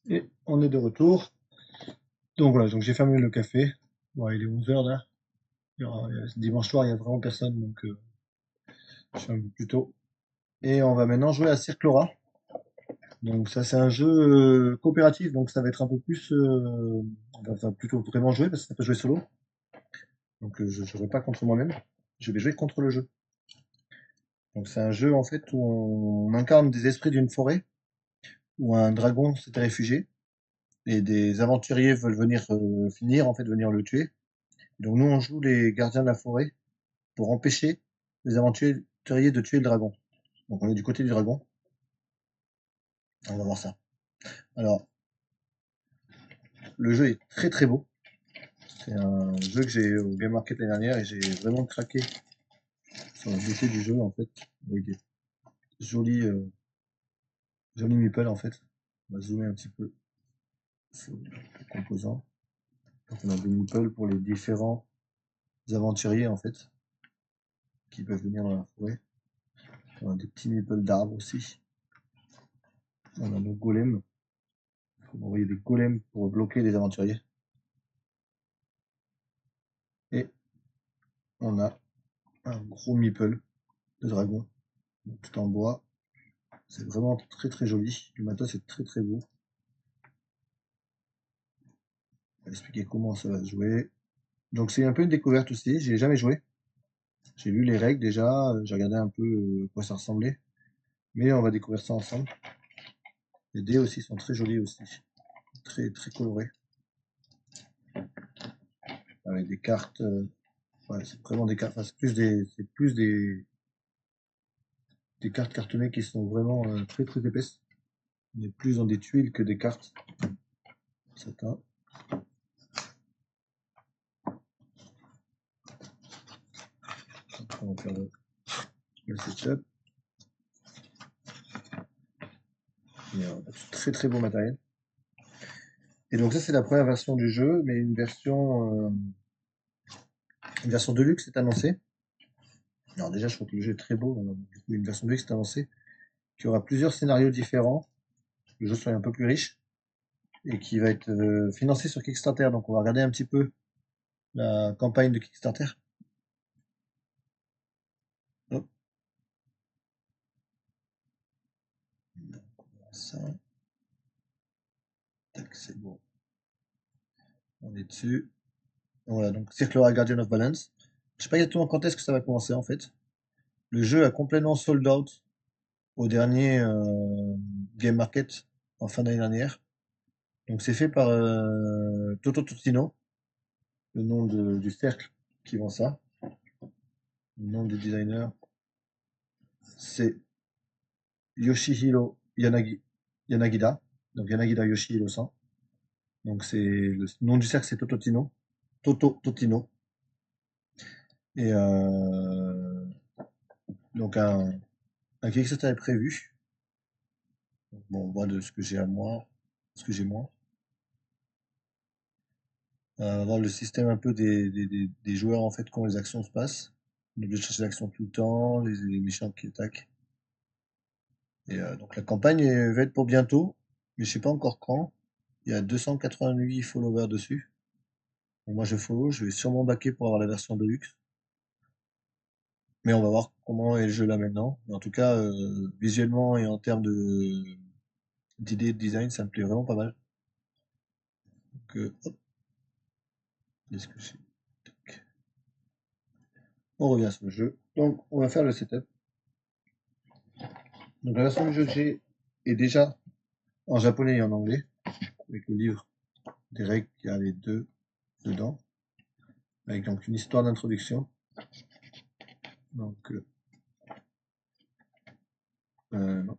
Et on est de retour. Donc voilà, donc j'ai fermé le café. Bon, il est 11 h là. Dimanche soir, il y a vraiment personne, donc je suis un peu plus tôt. Et on va maintenant jouer à Circlora. Donc ça, c'est un jeu coopératif, donc ça va être un peu plus... on va plutôt vraiment jouer, parce que ça peut jouer solo. Donc je ne jouerai pas contre moi-même, je vais jouer contre le jeu. Donc c'est un jeu en fait où on incarne des esprits d'une forêt, où un dragon s'était réfugié, et des aventuriers veulent venir finir, en fait, venir le tuer. Donc nous, on joue les gardiens de la forêt pour empêcher les aventuriers de tuer le dragon. Donc on est du côté du dragon. On va voir ça. Alors, le jeu est très très beau. C'est un jeu que j'ai au Game Market l'année dernière et j'ai vraiment craqué sur la beauté du jeu en fait, avec des jolis, jolis meeples en fait. On va zoomer un petit peu sur les composants. Donc on a des meeples pour les différents aventuriers en fait, qui peuvent venir dans la forêt. On a des petits meeples d'arbres aussi. On a nos golems. Il faut envoyer des golems pour bloquer les aventuriers. Et on a un gros meeple de dragon, tout en bois. C'est vraiment très très joli. Le matos est très très beau. Je vais expliquer comment ça va se jouer. Donc c'est un peu une découverte aussi. J'ai jamais joué. J'ai lu les règles déjà. J'ai regardé un peu à quoi ça ressemblait. Mais on va découvrir ça ensemble. Les dés aussi sont très jolis aussi. Très très colorés. Avec des cartes. Ouais, c'est vraiment des cartes. Enfin, c'est plus des cartes cartonnées qui sont vraiment très très épaisses. On est plus dans des tuiles que des cartes. Satin. Après, on va faire le setup. Et, très très beau matériel. Et donc ça c'est la première version du jeu, mais une version Deluxe est annoncée. Alors déjà je trouve que le jeu est très beau, alors, du coup, une version Deluxe est annoncée, qui aura plusieurs scénarios différents, le jeu soit un peu plus riche, et qui va être financé sur Kickstarter. Donc on va regarder un petit peu la campagne de Kickstarter. Hop, ça, tac, c'est bon, on est dessus. Voilà, donc Circular Guardian of Balance. Je sais pas exactement quand est-ce que ça va commencer en fait. Le jeu a complètement sold out au dernier Game Market en fin d'année dernière. Donc c'est fait par Toto Totino, le nom du cercle qui vend ça. Le nom du designer, c'est Yoshihiro Yanagida. Donc Yanagida Yoshihiro-san. Donc c'est le nom du cercle, c'est Tototino. Toto Totino. Et donc un Kickstarter est prévu. Bon, on voit de ce que j'ai à moi, ce que j'ai moi. On va voir le système un peu des joueurs en fait, comment les actions se passent. On est obligé de chercher l'action tout le temps, les méchants qui attaquent. Et donc la campagne va être pour bientôt, mais je sais pas encore quand. Il y a 288 followers dessus. Donc moi je follow, je vais sûrement backer pour avoir la version de luxe. Mais on va voir comment est le jeu là maintenant. Mais en tout cas, visuellement et en termes d'idées de design, ça me plaît vraiment pas mal. Donc hop, est-ce que c'est... Tac. On revient sur le jeu. Donc on va faire le setup. Donc la version du jeu que j'ai est déjà en japonais et en anglais, avec le livre des règles, il y a les deux dedans, avec donc une histoire d'introduction. Donc non.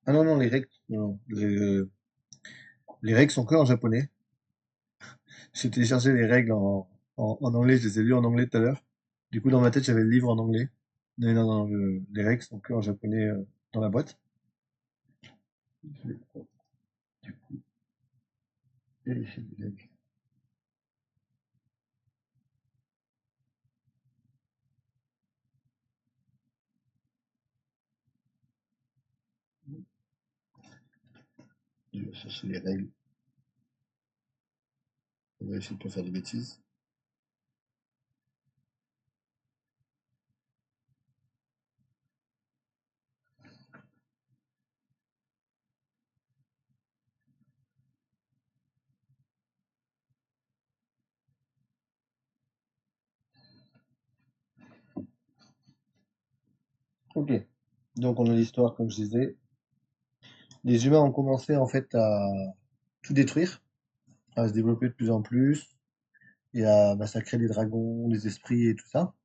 Ah non, non, les règles, non, les règles sont que en japonais. J'ai téléchargé les règles en anglais, je les ai lues en anglais tout à l'heure. Du coup, dans ma tête, j'avais le livre en anglais. Mais non, non, les règles sont que en japonais dans la boîte. Je vais du coup vérifier les règles. Je vais chercher les règles. On va essayer de pas faire de bêtises. Ok. Donc on a l'histoire, comme je disais. Les humains ont commencé en fait à tout détruire, à se développer de plus en plus, et à massacrer les dragons, les esprits et tout ça.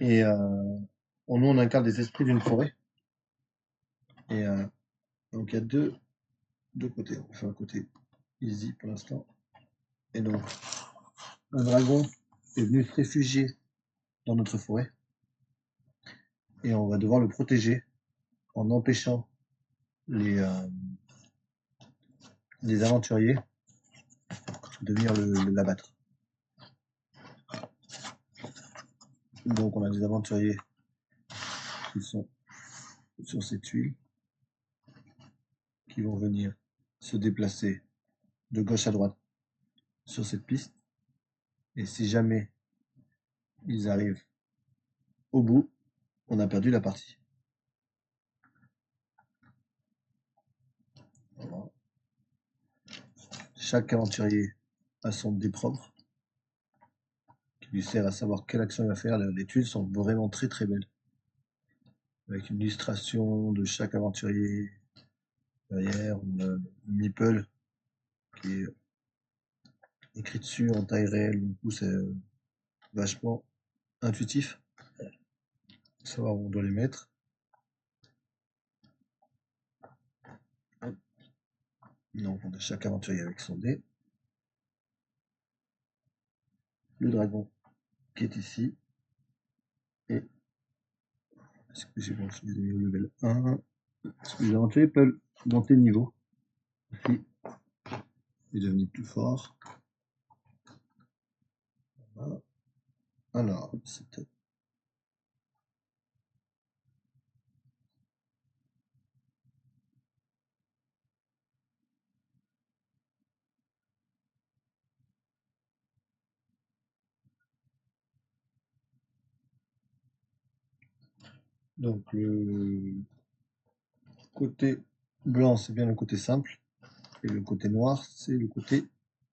Et nous, on incarne des esprits d'une forêt. Et donc il y a deux côtés. On fait un côté easy pour l'instant. Et donc, un dragon est venu se réfugier dans notre forêt. Et on va devoir le protéger en empêchant les, euh, les aventuriers de venir l'abattre. Donc on a des aventuriers qui sont sur cette tuile, qui vont venir se déplacer de gauche à droite sur cette piste. Et si jamais ils arrivent au bout, on a perdu la partie. Voilà. Chaque aventurier a son dé propre, qui lui sert à savoir quelle action il va faire. Les tuiles sont vraiment très très belles, avec une illustration de chaque aventurier derrière, une meeple qui est écrit dessus en taille réelle. Du coup, c'est vachement intuitif, savoir où on doit les mettre. Donc, on a chaque aventurier avec son dé. Le dragon qui est ici. Et est-ce que j'ai bon, je les ai mis au level 1. Est-ce que les aventuriers peuvent monter de niveau ici et devenir plus fort. Voilà. Alors, c'était. Donc, le côté blanc, c'est bien le côté simple. Et le côté noir, c'est le côté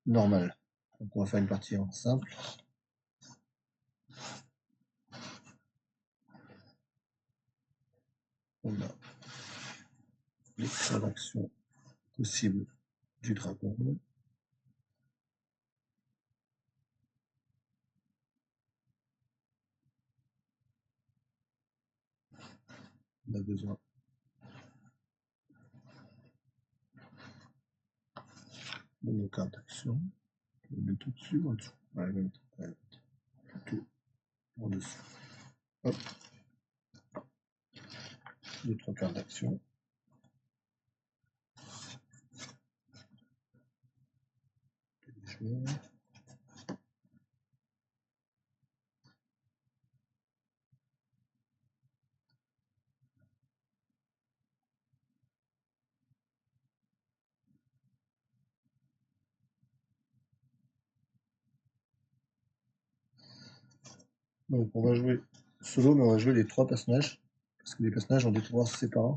normal. Donc, on va faire une partie en simple. On a les actions possibles du dragon. On a besoin de nos cartes d'action. Je vais mettre tout dessus ou en dessous. Ouais, je vais mettre tout en dessous. Hop. 2-3 cartes d'action. Donc on va jouer solo, mais on va jouer les 3 personnages. Parce que les personnages ont des pouvoirs séparés,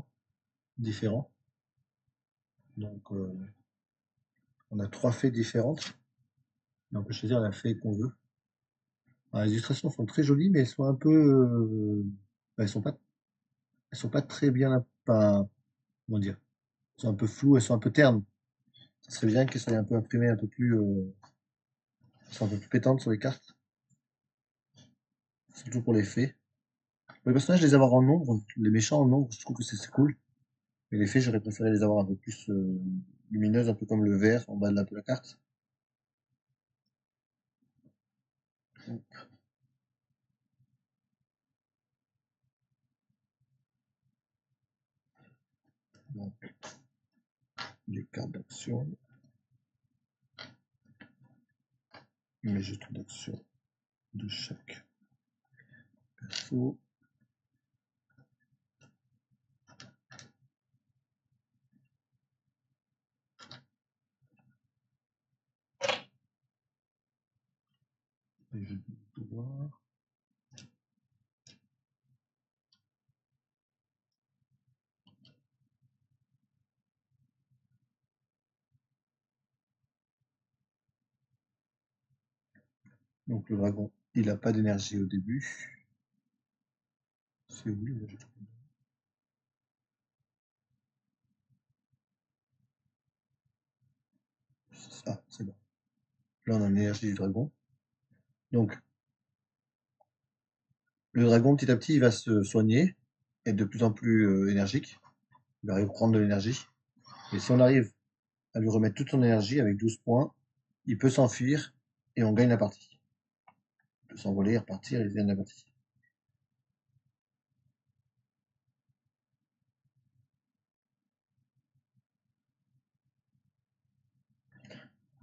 différents. Donc on a 3 fées différentes. Et on peut choisir la fée qu'on veut. Alors, les illustrations sont très jolies, mais elles sont un peu. Bah, elles sont pas très bien. Pas, comment dire? Elles sont un peu floues, elles sont un peu ternes. Ça serait bien qu'elles soient un peu imprimées, un peu plus. Elles soient un peu plus pétantes sur les cartes. Surtout pour les fées. Pour les personnages, les avoir en nombre, les méchants en nombre, je trouve que c'est cool. Mais les fées, j'aurais préféré les avoir un peu plus lumineuses, un peu comme le vert en bas de la carte. Donc, les cartes d'action, mes jetons d'action de chaque perso. Et je vais pouvoir. Donc le dragon, il n'a pas d'énergie au début. C'est où les ajouts? Ah, c'est bon. Là, on a l'énergie du dragon. Donc, le dragon, petit à petit, il va se soigner, être de plus en plus énergique. Il va reprendre de l'énergie. Et si on arrive à lui remettre toute son énergie avec 12 points, il peut s'enfuir et on gagne la partie. Il peut s'envoler, repartir et il gagne la partie.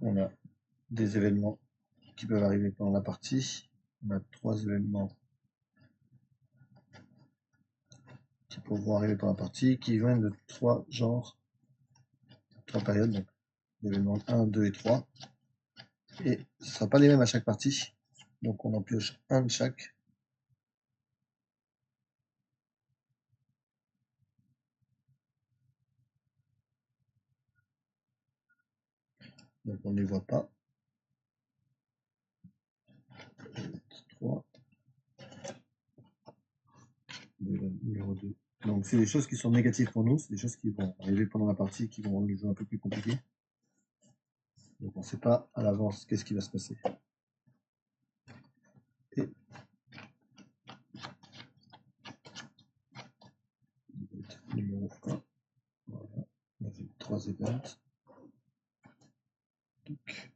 On a des événements qui peuvent arriver pendant la partie. On a 3 événements qui pourront arriver pendant la partie, qui viennent de 3 genres, 3 périodes, donc l'événement 1, 2 et 3. Et ce ne sera pas les mêmes à chaque partie. Donc on en pioche un de chaque. Donc on ne les voit pas. 3, numéro 2. Donc c'est des choses qui sont négatives pour nous, c'est des choses qui vont arriver pendant la partie, qui vont rendre le jeu un peu plus compliqué. Donc on ne sait pas à l'avance qu'est-ce qui va se passer. Et numéro 1, voilà, on a fait 3 events. Donc,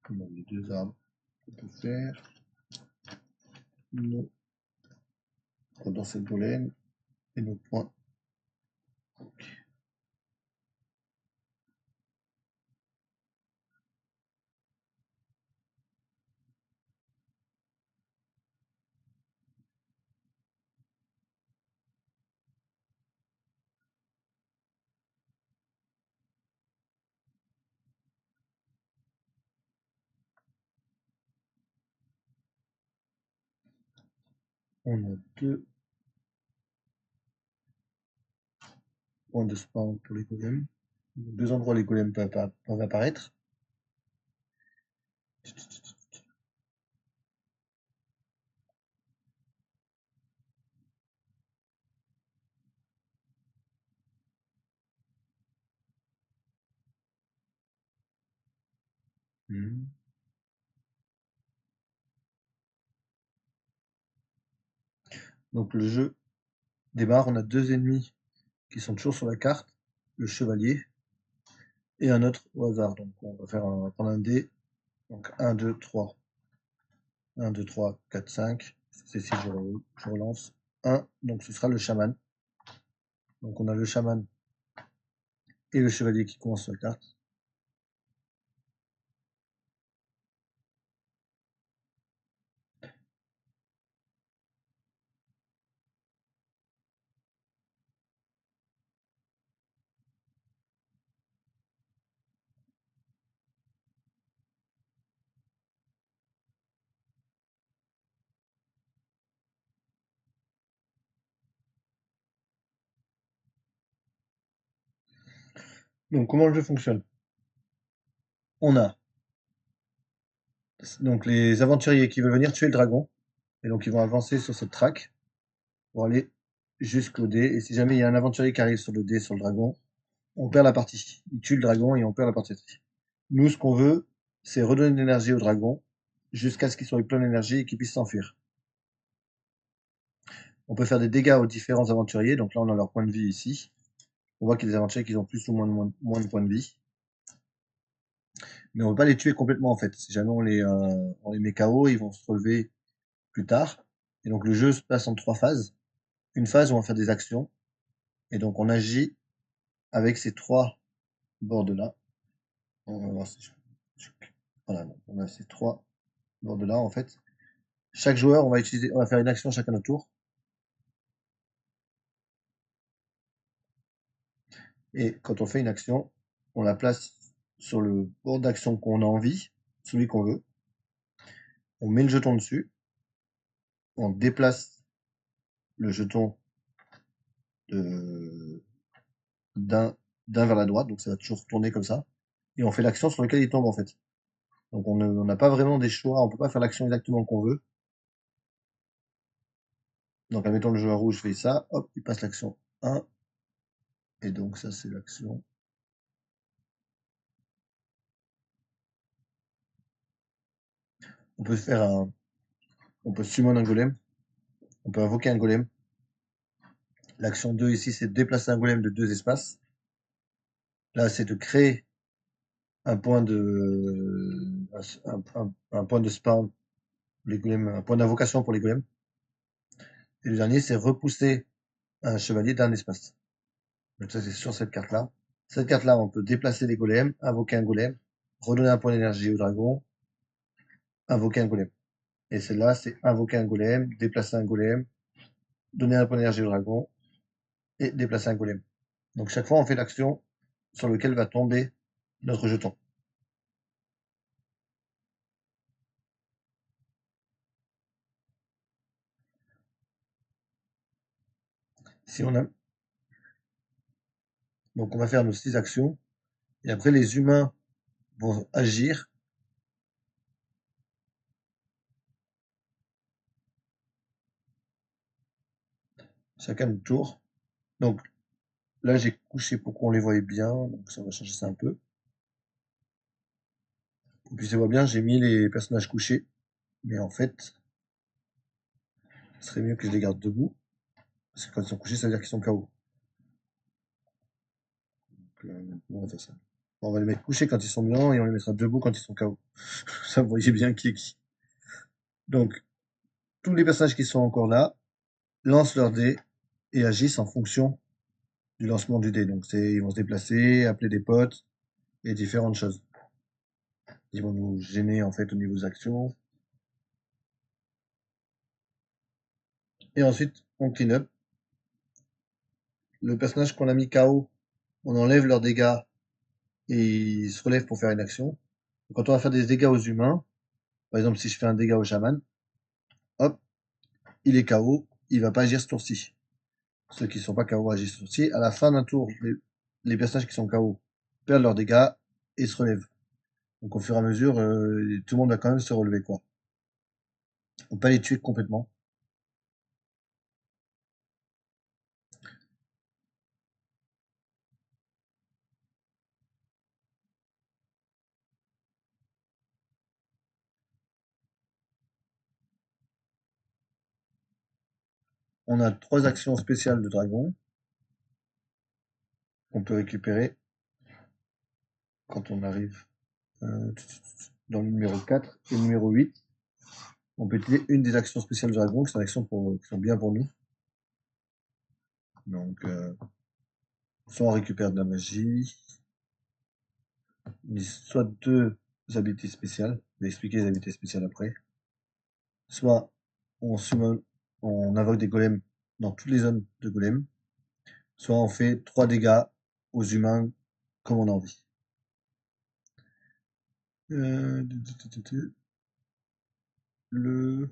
on a les 2 arbres qu'on peut faire. Nos condensés de pollen et nos points. On a 2 points de spawn pour les golems. 2 endroits où les golems peuvent apparaître. Hmm. Donc le jeu démarre, on a 2 ennemis qui sont toujours sur la carte, le chevalier et un autre au hasard. Donc on va prendre un dé. Donc 1, 2, 3. 1, 2, 3, 4, 5. C'est si je relance. 1, donc ce sera le chaman. Donc on a le chaman et le chevalier qui commencent sur la carte. Donc comment le jeu fonctionne? On a donc les aventuriers qui veulent venir tuer le dragon. Et donc ils vont avancer sur cette track pour aller jusqu'au dé. Et si jamais il y a un aventurier qui arrive sur le dé, sur le dragon, on perd la partie. Il tue le dragon et on perd la partie. Nous, ce qu'on veut, c'est redonner de l'énergie au dragon jusqu'à ce qu'il soit plein d'énergie et qu'il puisse s'enfuir. On peut faire des dégâts aux différents aventuriers. Donc là, on a leur point de vie ici. On voit qu'il y a des aventuriers qui ont plus ou moins de points de vie. Mais on ne veut pas les tuer complètement, en fait. Si jamais on les met KO, ils vont se relever plus tard. Et donc le jeu se passe en 3 phases. Une phase où on va faire des actions. Et donc on agit avec ces 3 bords-là. On va voir si voilà, donc on a ces 3 bords-là, en fait. Chaque joueur, on va faire une action chacun notre tour. Et quand on fait une action, on la place sur le bord d'action qu'on a envie, celui qu'on veut. On met le jeton dessus. On déplace le jeton de- d'un vers la droite, donc ça va toujours tourner comme ça. Et on fait l'action sur laquelle il tombe en fait. Donc on n'a pas vraiment des choix, on peut pas faire l'action exactement qu'on veut. Donc admettons le joueur rouge fait ça, hop, il passe l'action 1. Et donc ça c'est l'action. On peut faire on peut summon un golem, on peut invoquer un golem. L'action 2 ici c'est de déplacer un golem de 2 espaces. Là c'est de créer un point un point de spawn, les golems, un point d'invocation pour les golems. Et le dernier c'est repousser un chevalier d'un espace. Donc ça c'est sur cette carte-là. Cette carte-là, on peut déplacer les golems, invoquer un golem, redonner un point d'énergie au dragon, invoquer un golem. Et celle-là, c'est invoquer un golem, déplacer un golem, donner un point d'énergie au dragon et déplacer un golem. Donc chaque fois, on fait l'action sur laquelle va tomber notre jeton. Si on a... Donc on va faire nos 6 actions. Et après, les humains vont agir. Chacun notre tour. Donc là, j'ai couché pour qu'on les voie bien. Donc ça va changer ça un peu. Pour que vous puissiez voir bien, j'ai mis les personnages couchés. Mais en fait, ce serait mieux que je les garde debout. Parce que quand ils sont couchés, ça veut dire qu'ils sont KO. On va faire ça. On va les mettre couchés quand ils sont blancs et on les mettra debout quand ils sont KO. Ça, vous voyez bien qui est qui. Donc, tous les personnages qui sont encore là lancent leur dé et agissent en fonction du lancement du dé. Donc, ils vont se déplacer, appeler des potes et différentes choses. Ils vont nous gêner en fait au niveau des actions. Et ensuite, on clean up. Le personnage qu'on a mis KO, on enlève leurs dégâts et ils se relèvent pour faire une action. Quand on va faire des dégâts aux humains, par exemple si je fais un dégât au chaman, hop, il est KO, il va pas agir ce tour-ci. Ceux qui sont pas KO agissent ce tour-ci. À la fin d'un tour, les personnages qui sont KO perdent leurs dégâts et se relèvent. Donc au fur et à mesure, tout le monde va quand même se relever, quoi. On peut pas les tuer complètement. On a 3 actions spéciales de dragon qu'on peut récupérer quand on arrive dans le numéro 4 et le numéro 8. On peut utiliser une des actions spéciales de dragon, qui sont des actions qui sont bien pour nous. Donc, soit on récupère de la magie, soit 2 habilités spéciales. Je vais expliquer les habilités spéciales après. Soit on summon, on invoque des golems dans toutes les zones de golems, soit on fait 3 dégâts aux humains comme on a envie. Euh, le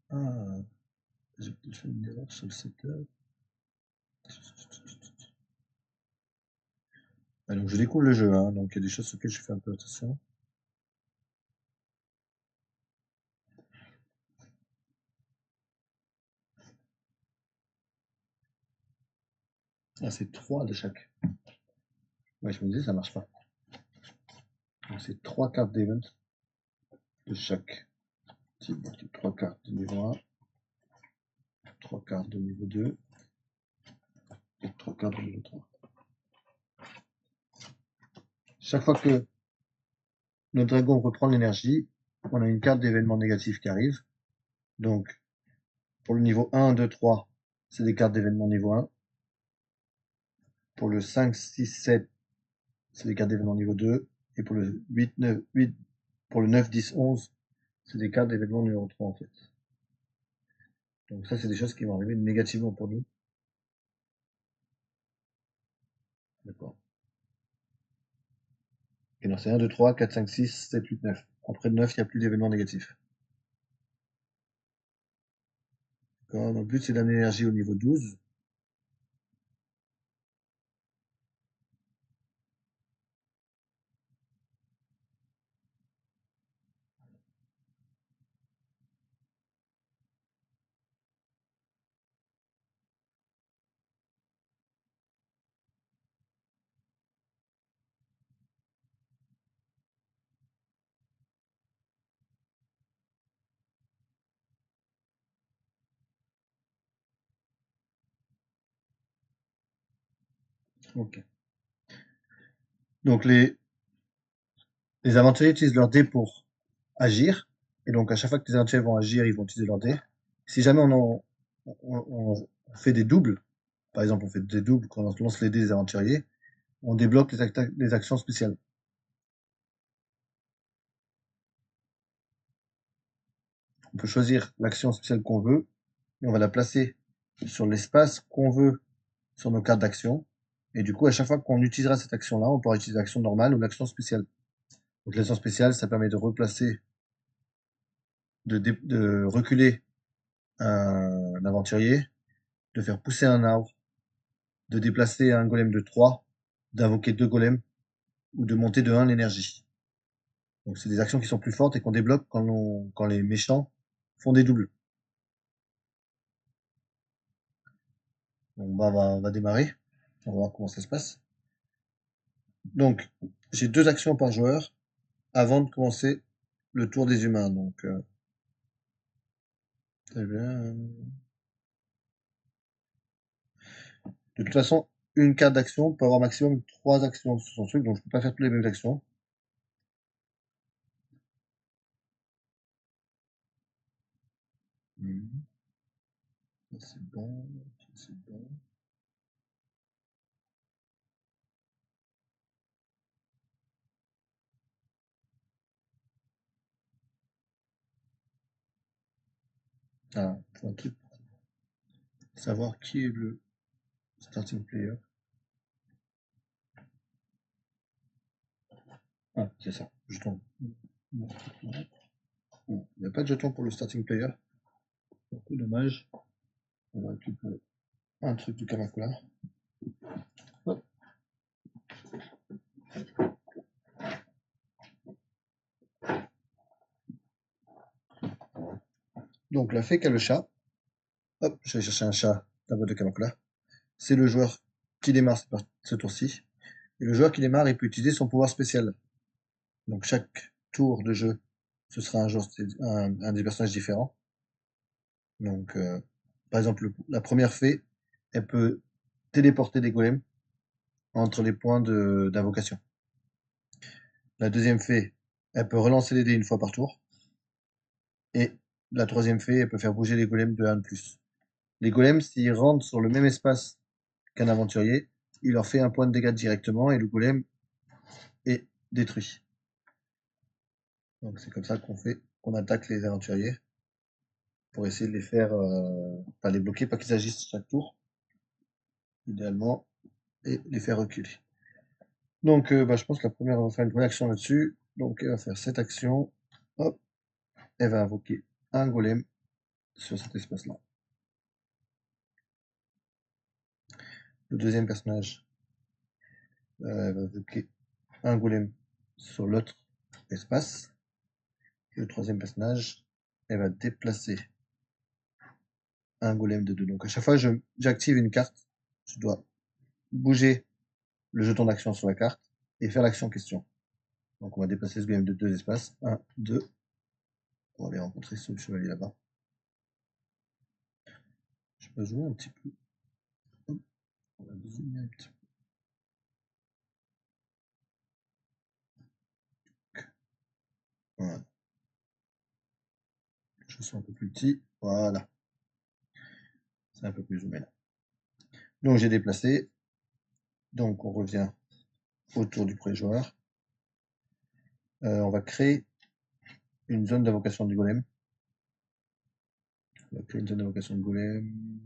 ah, j'ai peut-être fait une erreur sur le setup. Ah, donc je découvre le jeu, hein, donc il y a des choses sur lesquelles je fais un peu attention. Ah, c'est 3 de chaque. Ouais, je me disais, ça marche pas. Donc c'est 3 cartes d'event de chaque type. Donc 3 cartes de niveau 1, 3 cartes de niveau 2 et 3 cartes de niveau 3. Chaque fois que notre dragon reprend l'énergie, on a une carte d'événement négatif qui arrive. Donc, pour le niveau 1, 2, 3, c'est des cartes d'événement niveau 1. pour le 5, 6, 7, c'est des cartes d'événements niveau 2. Et pour le 8, 9, 8, pour le 9, 10, 11, c'est des cartes d'événements numéro 3 en fait. Donc ça, c'est des choses qui vont arriver négativement pour nous. D'accord. Et non, c'est 1, 2, 3, 4, 5, 6, 7, 8, 9. Après le 9, il n'y a plus d'événements négatifs. D'accord. Donc, le but, c'est d'amener l'énergie au niveau 12. Ok. Donc, les aventuriers utilisent leur dé pour agir. Et donc, à chaque fois que les aventuriers vont agir, ils vont utiliser leur dé. Si jamais on fait des doubles, par exemple, on fait des doubles quand on lance les dés des aventuriers, on débloque les actions spéciales. On peut choisir l'action spéciale qu'on veut et on va la placer sur l'espace qu'on veut sur nos cartes d'action. Et du coup, à chaque fois qu'on utilisera cette action-là, on pourra utiliser l'action normale ou l'action spéciale. Donc l'action spéciale, ça permet de replacer, de reculer un aventurier, de faire pousser un arbre, de déplacer un golem de 3, d'invoquer 2 golems, ou de monter de 1 l'énergie. Donc c'est des actions qui sont plus fortes et qu'on débloque quand les méchants font des doubles. Donc bah, on va démarrer. On va voir comment ça se passe. Donc, j'ai 2 actions par joueur avant de commencer le tour des humains. Donc, très bien. De toute façon, une carte d'action peut avoir maximum 3 actions sur son truc, donc je peux pas faire toutes les mêmes actions. Mhm. Ça, c'est bon, ça, c'est bon. Ah, faut un truc pour savoir qui est le starting player. Ah, c'est ça, jeton. Non, il n'y a pas de jeton pour le starting player. C'est dommage. On va récupérer un truc du Kamakura. Hop. Donc, la fée qui a le chat. Hop, je vais chercher un chat, la boîte de Kamakura. C'est le joueur qui démarre ce tour-ci. Et le joueur qui démarre, il peut utiliser son pouvoir spécial. Donc chaque tour de jeu, ce sera un des personnages différents. Donc, par exemple, la première fée, elle peut téléporter des golems entre les points d'invocation. La deuxième fée, elle peut relancer les dés une fois par tour. Et la troisième fée, elle peut faire bouger les golems de 1 de plus. Les golems, s'ils rentrent sur le même espace qu'un aventurier, il leur fait un point de dégâts directement et le golem est détruit. Donc c'est comme ça qu'on attaque les aventuriers pour essayer de les faire, pas les bloquer, pas qu'ils agissent chaque tour, idéalement, et les faire reculer. Donc bah, je pense que la première, on va faire une première action là-dessus. Donc elle va faire cette action, hop, elle va invoquer un golem sur cet espace-là. Le deuxième personnage, elle va invoquer un golem sur l'autre espace. Et le troisième personnage, elle va déplacer un golem de 2. Donc à chaque fois j'active une carte, je dois bouger le jeton d'action sur la carte et faire l'action en question. Donc on va déplacer ce golem de 2 espaces. 1, 2. On va aller rencontrer ce chevalier là-bas. Je peux jouer un petit peu. Hop, on va zoomer un petit peu. Voilà. Je suis un peu plus petit. Voilà. C'est un peu plus zoomé là. Donc j'ai déplacé. Donc, on revient autour du premier joueur. On va créer une zone d'invocation du golem. On va créer une zone d'invocation de golem.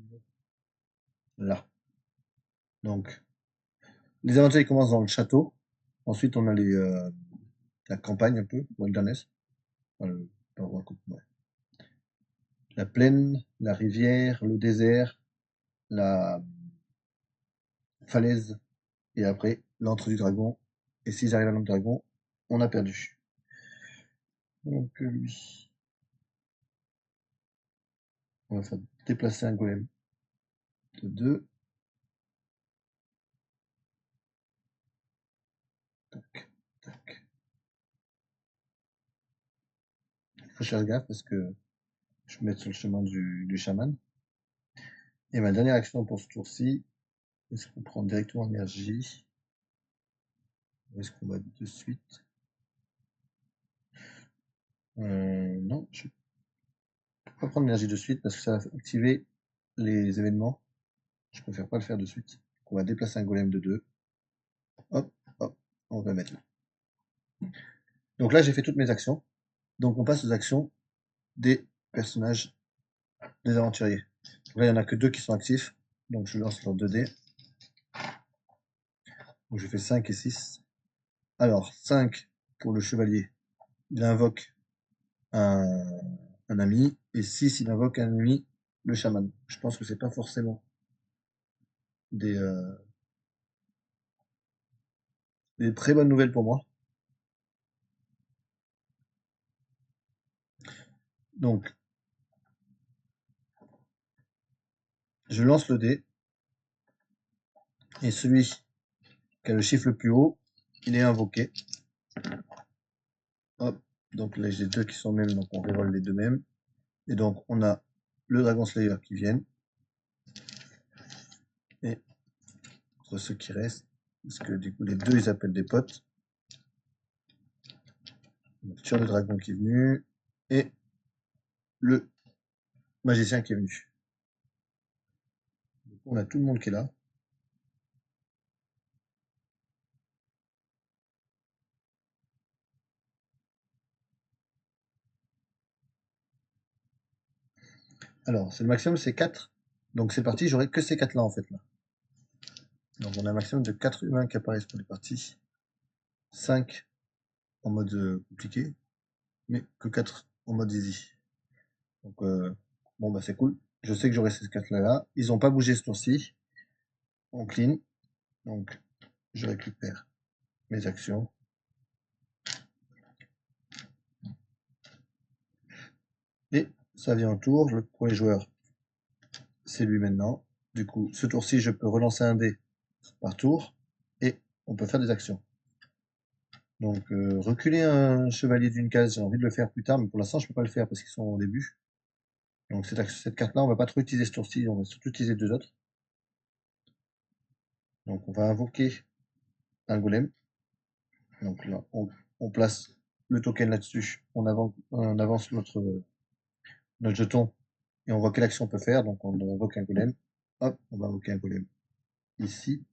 Là. Donc, les aventures ils commencent dans le château. Ensuite, on a la campagne un peu, wilderness. Enfin, ouais. La plaine, la rivière, le désert, la falaise, et après, l'antre du dragon. Et s'ils arrivent à l'antre du dragon, on a perdu. Donc, lui, on va faire déplacer un golem de 2. Tac, tac. Il faut faire gaffe parce que je vais mettre sur le chemin du chaman. Et ma dernière action pour ce tour-ci, est-ce qu'on prend directement énergie? Ou est-ce qu'on va de suite? Non, je ne peux pas prendre l'énergie de suite parce que ça va activer les événements. Je préfère pas le faire de suite. Donc on va déplacer un golem de 2. Hop, hop, on va mettre là. Donc là, j'ai fait toutes mes actions. Donc on passe aux actions des personnages des aventuriers. Donc là, il n'y en a que 2 qui sont actifs. Donc je lance leurs 2 dés. Donc je fais 5 et 6. Alors, 5 pour le chevalier. Il invoque un, un ami. Et 6, il invoque un ami, le chaman. Je pense que c'est pas forcément des, euh, des très bonnes nouvelles pour moi. Donc, je lance le dé. Et celui qui a le chiffre le plus haut, il est invoqué. Hop. Donc là, j'ai 2 qui sont mêmes, donc on reroll les 2 mêmes. Et donc, on a le Dragon Slayer qui viennent. Et entre ceux qui restent, parce que du coup, les 2, ils appellent des potes. Le tueur de dragon qui est venu. Et le magicien qui est venu. Donc, on a tout le monde qui est là. Alors, c'est le maximum, c'est 4. Donc c'est parti, j'aurai que ces 4 là en fait. Là. Donc on a un maximum de 4 humains qui apparaissent pour les parties. 5 en mode compliqué, mais que 4 en mode easy. Donc bon bah c'est cool. Je sais que j'aurai ces 4 là. Ils n'ont pas bougé ce tour-ci. On clean. Donc je récupère mes actions. Et ça vient en tour. Le premier joueur, c'est lui maintenant. Du coup, ce tour-ci, je peux relancer un dé par tour. Et on peut faire des actions. Donc, reculer un chevalier d'une case, j'ai envie de le faire plus tard, mais pour l'instant, je peux pas le faire parce qu'ils sont au début. Donc, cette carte-là, on va pas trop utiliser ce tour-ci, on va surtout utiliser 2 autres. Donc, on va invoquer un golem. Donc là, on place le token là-dessus, on avance notre jeton et on voit quelle action on peut faire. Donc, on invoque un golem. Hop, on va invoquer un golem ici.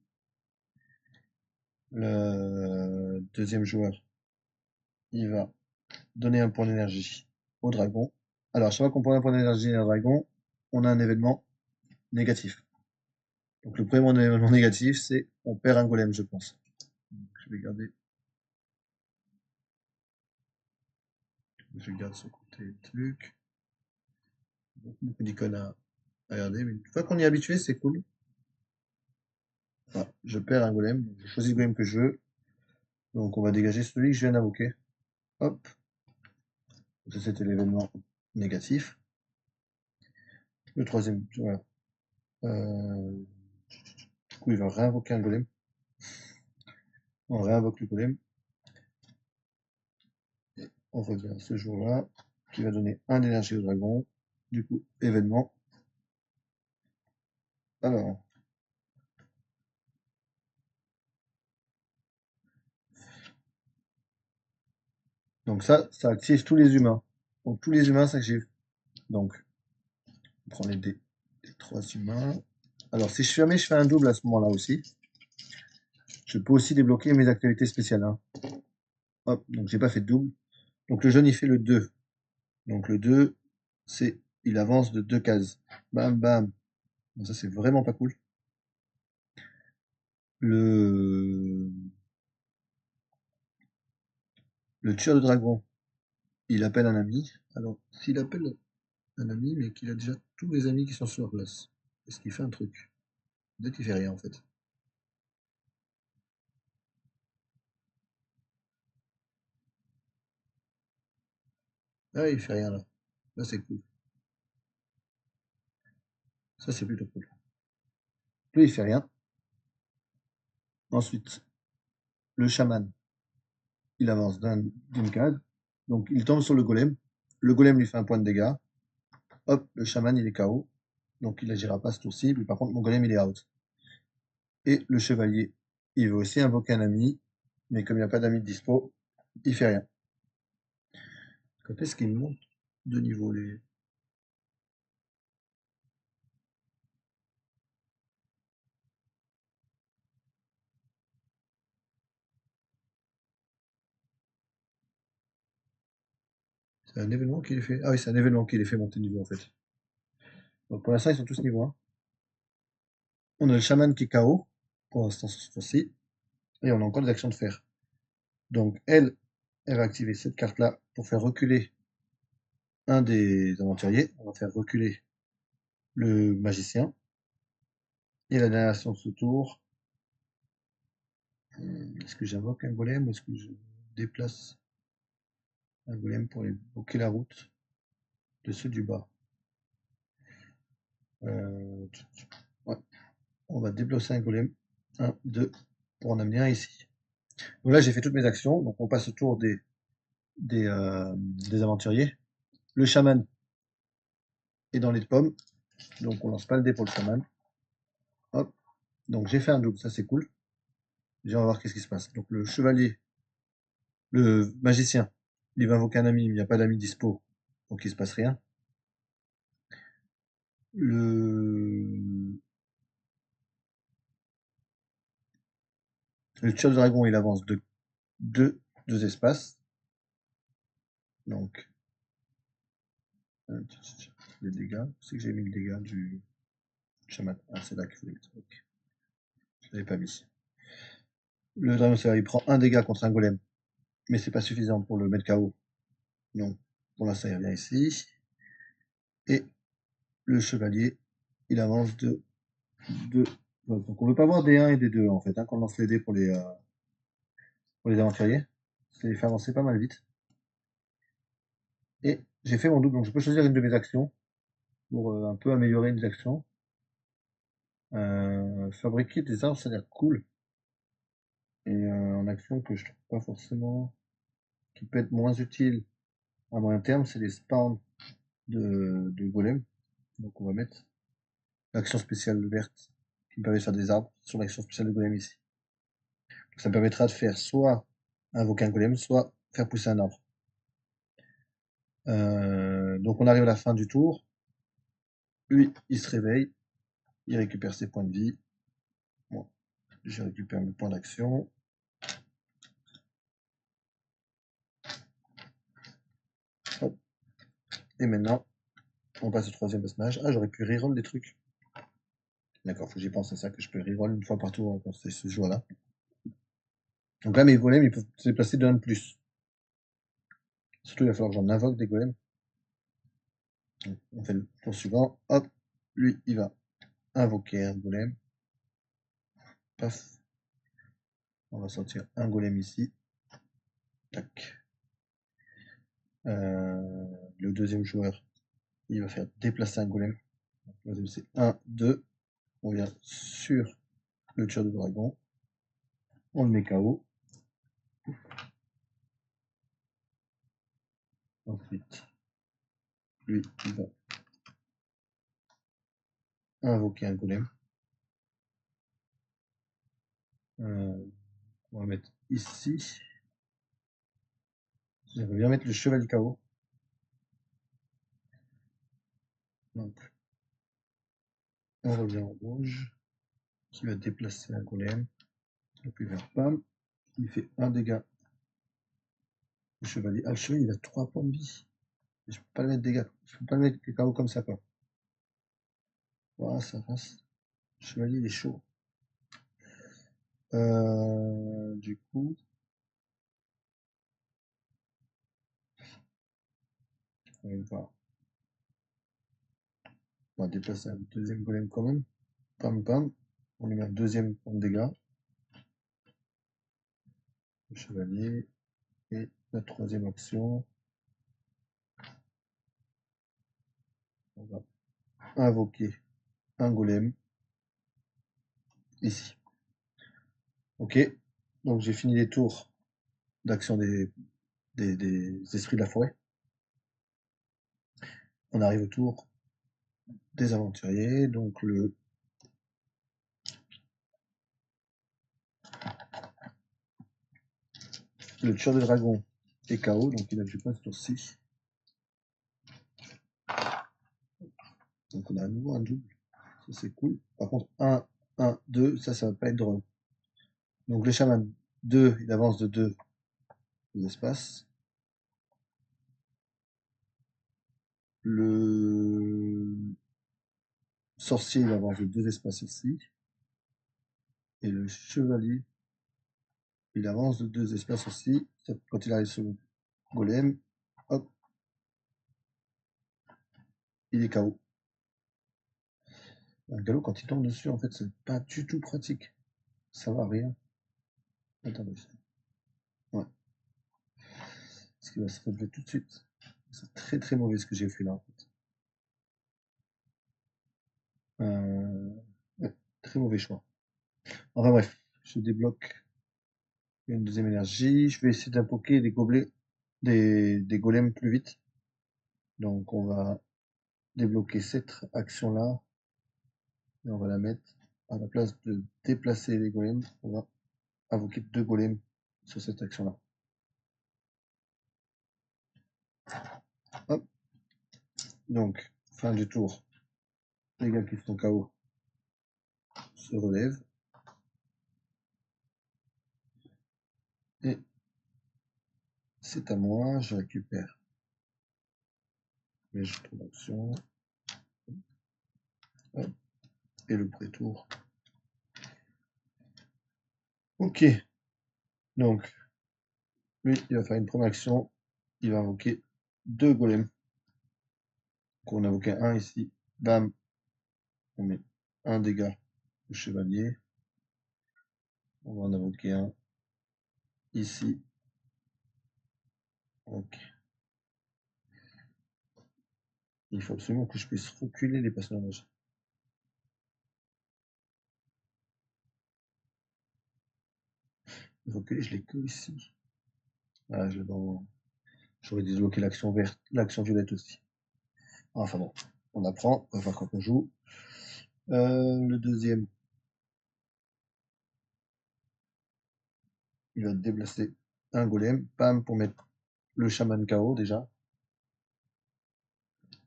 Le deuxième joueur, il va donner un point d'énergie au dragon. Alors, à chaque fois qu'on prend un point d'énergie à un dragon, on a un événement négatif. Donc le premier événement négatif, c'est on perd un golem, je pense. Donc, je vais garder. Je garde ce côté truc. Beaucoup d'icônes à regarder, mais une fois qu'on y est habitué, c'est cool. Voilà, je perds un golem, je choisis le golem que je veux. Donc on va dégager celui que je viens d'invoquer. Hop. Ça c'était l'événement négatif. Le troisième, voilà. Du coup, il va réinvoquer un golem. On réinvoque le golem. Et on revient à ce jour-là, qui va donner 1 d'énergie au dragon. Du coup, événement. Alors, donc ça active tous les humains. Donc tous les humains s'activent. Donc, on prend les 3 humains. Alors, si je fais un double à ce moment-là aussi, Je peux aussi débloquer mes activités spéciales, hein. Hop, donc j'ai pas fait de double. Donc le jaune il fait le 2. Donc le 2, c'est il avance de 2 cases. Bam bam. Donc ça c'est vraiment pas cool. Le le tueur de dragon, il appelle un ami. Alors s'il appelle un ami mais qu'il a déjà tous les amis qui sont sur place, est-ce qu'il fait un truc? Peut-être qu'il fait rien en fait. Ah il fait rien là. Là c'est cool. Ça c'est plutôt cool. Lui il fait rien. Ensuite, le chaman, il avance d'une case. Donc il tombe sur le golem. Le golem lui fait un point de dégâts. Hop, le chaman il est KO. Donc il agira pas ce tour-ci. Mais par contre, mon golem il est out. Et le chevalier, il veut aussi invoquer un ami. Mais comme il n'y a pas d'ami de dispo, il fait rien. Quand est-ce qu'il monte de niveau lui? C'est un événement qui les fait. Ah oui, c'est un événement qui les fait monter de niveau en fait. Donc pour l'instant, ils sont tous niveau 1. On a le chaman qui est KO pour l'instant sur ce tour-ci. Et on a encore des actions de fer. Donc elle va activer cette carte-là pour faire reculer un des aventuriers. On va faire reculer le magicien. Et la dernière action de ce tour, est-ce que j'invoque un golem ou est-ce que je déplace un golem pour bloquer la route de ceux du bas? Ouais, on va déplacer un golem. Un, deux, pour en amener un ici. Donc là, j'ai fait toutes mes actions. Donc on passe au tour des aventuriers. Le chaman est dans les pommes. Donc on lance pas le dé pour le chaman. Hop. Donc j'ai fait un double, ça c'est cool. Déjà, on va voir qu'est-ce qui se passe. Donc le chevalier, le magicien, il va invoquer un ami, mais il n'y a pas d'ami dispo. Donc il se passe rien. Le, le tueur de dragon, il avance de deux espaces. Donc, les dégâts. C'est que j'ai mis le dégât du chaman. Ah, c'est là qu'il faut les mettre. Ok. Je l'avais pas mis. Le dragon, il prend un dégât contre un golem. Mais c'est pas suffisant pour le mettre KO. Donc, pour l'instant, il revient ici. Et le chevalier, il avance de 2. Donc, on veut pas avoir des 1 et des 2 en fait, hein, quand on lance les dés pour les aventuriers. Ça les fait avancer pas mal vite. Et j'ai fait mon double, donc je peux choisir une de mes actions pour un peu améliorer mes actions. Fabriquer des armes, ça a l'air cool. Et en action que je trouve pas forcément, qui peut être moins utile à moyen terme, c'est les spawns de golem. Donc on va mettre l'action spéciale verte qui me permet de faire des arbres sur l'action spéciale de golem ici. Donc ça me permettra de faire soit invoquer un golem, soit faire pousser un arbre. Donc on arrive à la fin du tour. Lui, il se réveille, il récupère ses points de vie. Moi, je récupère mes points d'action. Hop. Et maintenant, on passe au troisième personnage. Ah, j'aurais pu reroll des trucs. D'accord, faut que j'y pense à ça, que je peux reroll une fois par tour quand c'est ce joueur-là. Donc là, mes golems, ils peuvent se déplacer d'un de plus. Surtout, il va falloir que j'en invoque des golems. Donc, on fait le tour suivant. Hop, lui, il va invoquer un golem. Paf. On va sortir un golem ici. Tac. Le deuxième joueur, il va faire déplacer un golem. Donc, c'est 1, 2. On vient sur le tueur de dragon. On le met KO. Ensuite, lui, il va invoquer un golem. On va mettre ici. J'aimerais bien mettre le chevalier KO. Donc, on revient en rouge, qui va déplacer un golem. Puis vers Pam, il fait un dégât. Le chevalier. Ah, le chevalier, il a 3 points de vie. Je peux pas le mettre dégâts. Je peux pas le mettre KO comme ça, quoi. Voilà, ça passe. Le chevalier, il est chaud. Du coup, on va voir. On va déplacer un deuxième golem quand même. Pam, pam. On lui met un deuxième point de dégâts. Le chevalier. Et la troisième action, on va invoquer un golem ici. Ok, donc j'ai fini les tours d'action des esprits de la forêt. On arrive au tour des aventuriers, donc le tueur de dragon est KO, donc il a joué pas ce tour-ci. Donc on a à nouveau un double, ça c'est cool. Par contre 1, 1, 2, ça va pas être drôle. Donc le chaman, 2, il avance de 2 espaces. Le sorcier, il avance de 2 espaces aussi. Et le chevalier, il avance de 2 espaces aussi. Quand il arrive sur le golem, hop, il est KO. Un galop, quand il tombe dessus, en fait, c'est pas du tout pratique. Ça va rien. Attendez. Ouais. Parce qu'il va se relever tout de suite. C'est très très mauvais ce que j'ai fait là, en fait. Ouais, très mauvais choix. Enfin bref, je débloque une deuxième énergie. Je vais essayer d'invoquer des gobelets, des golems plus vite. Donc on va débloquer cette action-là. Et on va la mettre à la place de déplacer les golems. On va invoquer 2 golems sur cette action-là. Hop. Donc, fin du tour. Les gars qui sont KO se relèvent. Et c'est à moi, je récupère mes jetons d'action. Et le pré-tour. Ok. Donc, lui, il va faire une première action. Il va invoquer 2 golems. Donc on a invoqué un ici. Bam. On met un dégât au chevalier. On va en invoquer un ici. Ok. Il faut absolument que je puisse reculer les personnages. Reculer, je l'ai que ici. Ah, je l'ai dans... J'aurais débloqué l'action verte, l'action violette aussi. Enfin bon, on apprend, on va voir quand on joue. Le deuxième, il va déplacer un golem, pam, pour mettre le chaman KO déjà.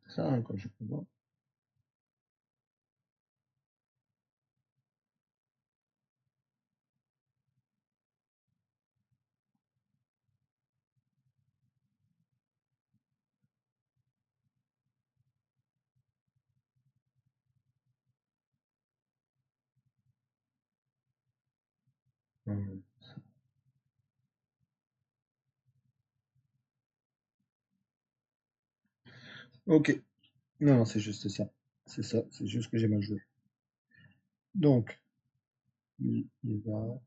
Ça, hein, quand je peux voir. Hum. Ok. Non, non, c'est juste ça. C'est ça, c'est juste que j'ai mal joué. Donc, il va.